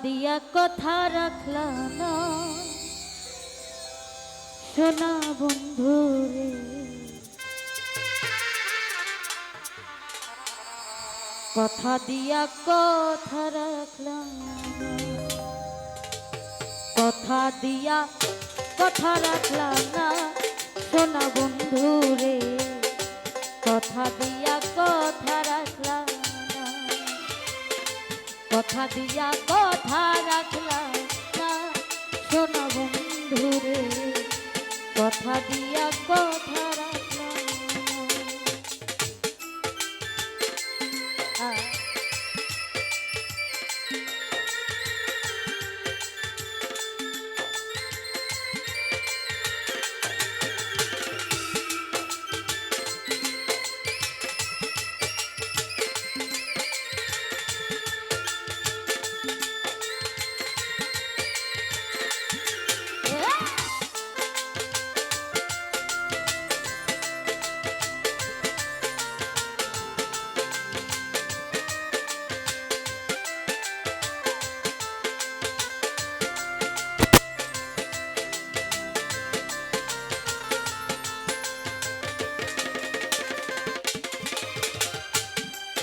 দিয়া কথা রাখলাম না সোনা বন্ধু রে, কথা দিয়া কথা রাখলাম না, কথা দিয়া কথা রাখলাম না সোনা বন্ধু রে, কথা দিয়া কথা রাখলাম না, কথা দিয়া কথা রাখলাম না সোনা বন্ধু রে, কথা দিয়া কথা রাখলাম না।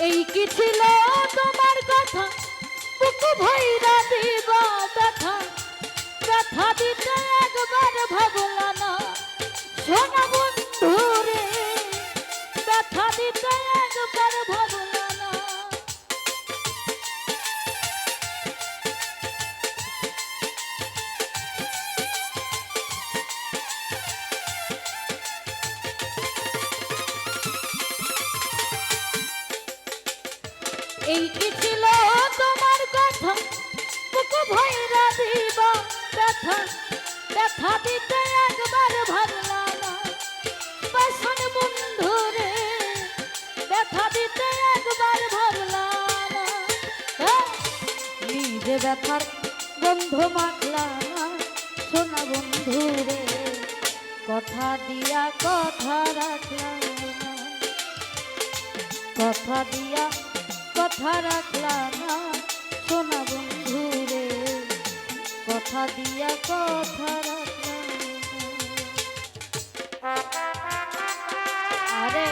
এই কি ছিল তোমার কথা, বুকু ভৈরা দিবা ব্যথা, ব্যথা দিতে একবার ভাবলা না সোনা বন্ধু রে, ব্যথা দিতে একবার ভাবলা না। এই কি ছিল তোমার কথা, বুকু ভৈরা দিবা ব্যথা, ব্যথা দিতে একবার ভাবলা না বাসন বন্ধু রে, ব্যথা দিতে একবার ভাবলা না। নিজে ব্যথার গন্ধ মাখলা না সোনা বন্ধু রে, কথা দিয়া কথা রাখলাম না, কথা দিয়া কথা রাখলাম না সোনা বন্ধু রে, কথা দিয়া কথা রাখলাম না। আরে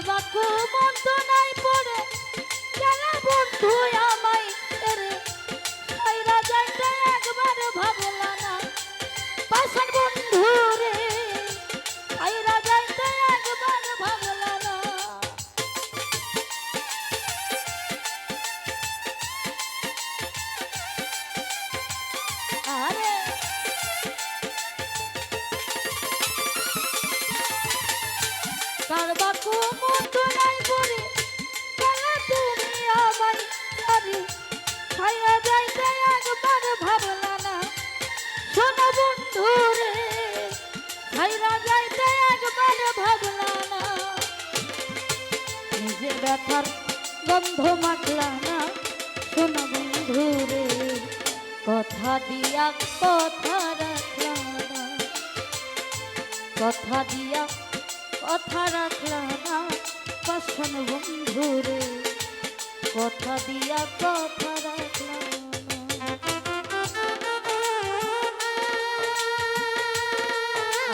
বাকু মন্দ নাই পড়ে জানা বন্ধু আমায় রে, আইরা যাইতে একবার ভাবলা না পাশান বন্ধু রে, আইরা যাইতে একবার ভাবলা না। আরে কার বাকু মন্দ নাই পড়ে জানা তুমি আমায় রে, আইরা যাইতে একবার ভাবলা না সোনা বন্ধু রে, আইরা যাইতে একবার ভাবলা না। নিজে ব্যথার গন্ধ মাখলা না সোনা বন্ধু রে, কথা দিয়া কথা রাখলাম না, কথা দিয়া কথা রাখলাম না পাশান বন্ধু রে, কথা দিয়া কথা রাখলাম না।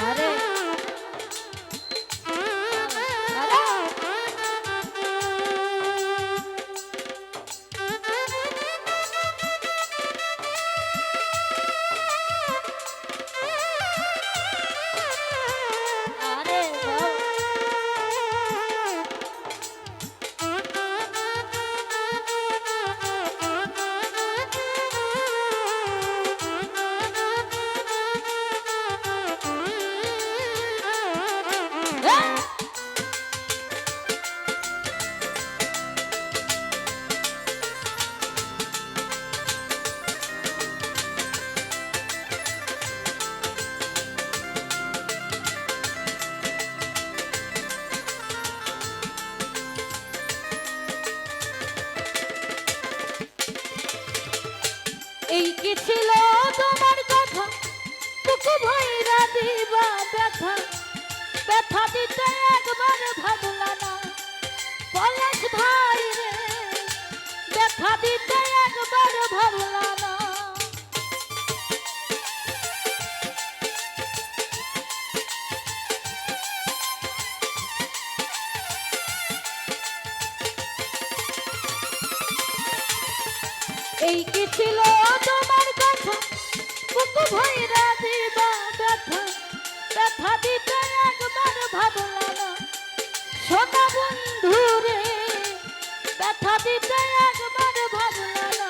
আরে এই কি ছিল তোমার কথা বুক ভইরা দিবা ব্যথা ব্যথা দিতে একবার ভাবলা না পলাশ ভাই রে ব্যথা দিতে একবার ভাবলা না এই কি ছিল তোমার কথা বুক ভইরা দিবা ব্যথা ব্যথা দিতে একবার ভাবলা না সোনা বন্ধু রে ব্যথা দিতে একবার ভাবলা না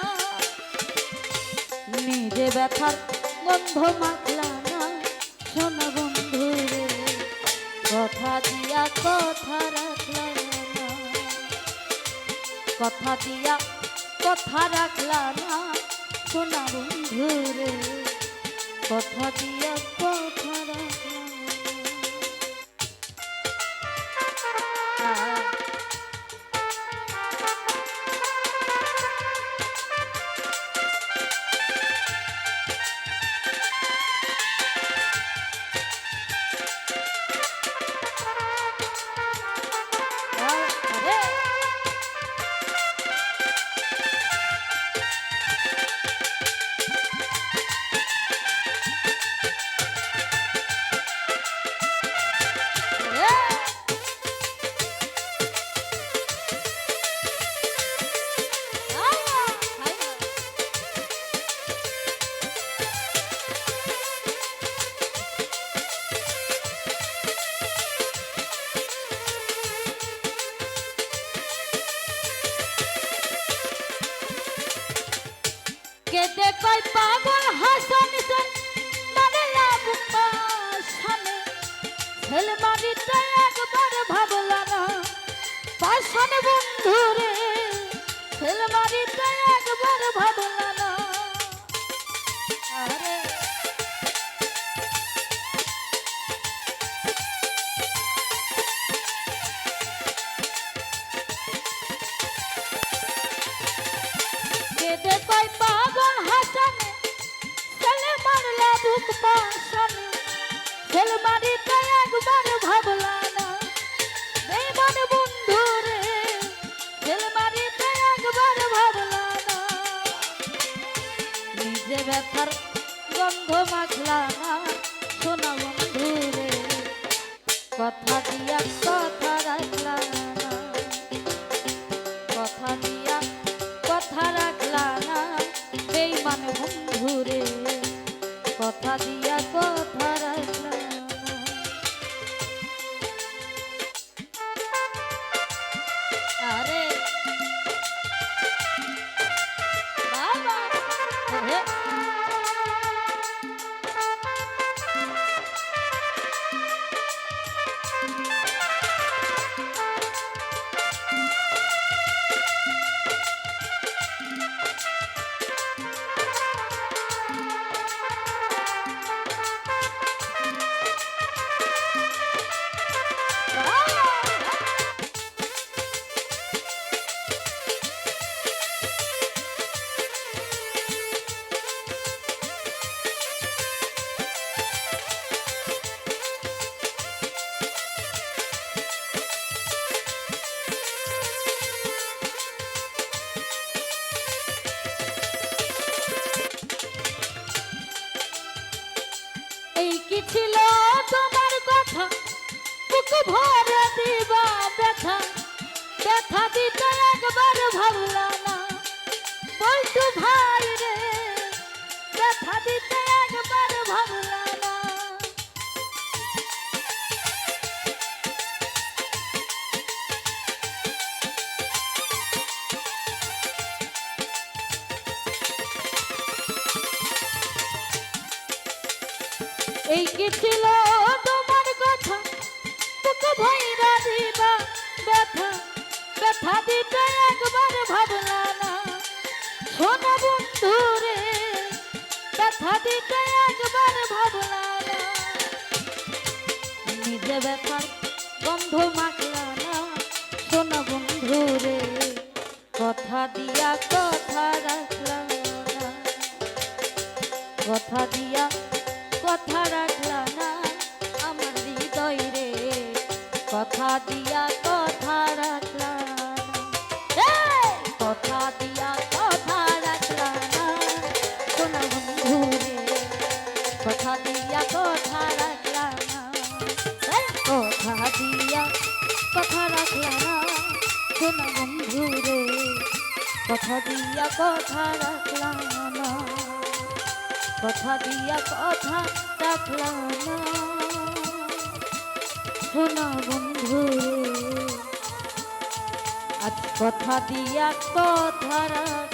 নিজে ব্যথার গন্ধ মাখলা না সোনা বন্ধু রে কথা দিয়া কথা রাখলা না কথা দিয়া কথা রাখলা না সোনা বন্ধু রে কথা দিয়া কথা রাখলা না কেদে কই পাগল হাসান সেন মারলা বুকা সামনে ছেল মারিতে একবার ভাবলা না পাশান বন্ধু রে ছেল মারিতে একবার ভাবলা না আরে কেদে কই পাগল হাসানে ছেলে মারলা বুক পাশানে ছেল মারিতে একবার ভাবলা না বেমান বন্ধু রে ছেল মারিতে একবার ভাবলা না নিজে ব্যথার গন্ধ মাখলা না সোনা বন্ধু রে কথা দিয়া কথা রাখলা না কথা দিয়া কথা রাখলা না বেঈমান বন্ধু রে কথা দিয়া কথা রাখলা না আরে বাবা হে এই কি ছিল তোমার কথা বুক ভরে দিবা ব্যথা ব্যথা দিতে একবার ভাবলা না বলতু ভাই রে ব্যথা দিতে একবার ভাবলা না এই কি ছিল তোমার কথা বুক ভইরা দিবা ব্যথা ব্যথা দিতে একবার ভাবলা না সোনা বন্ধু রে ব্যথা দিতে একবার ভাবলা না নিজে ব্যথার গন্ধ মাখলা না সোনা বন্ধু রে কথা দিয়া কথা রাখলা না কথা দিয়া কথা রাখলা না আমার হৃদয় রে, কথা দিয়া কথা রাখলা না, কথা দিয়া কথা রাখলা না সোনা বন্ধু রে, কথা দিয়া কথা রাখলা না, কথা দিয়া কথা রাখলা না সোনা বন্ধু রে, কথা দিয়া কথা রাখলা না, কথা দিয়া কথা রাখলা না সোনা বন্ধু রে, আজ কথা দিয়া কথা রাখ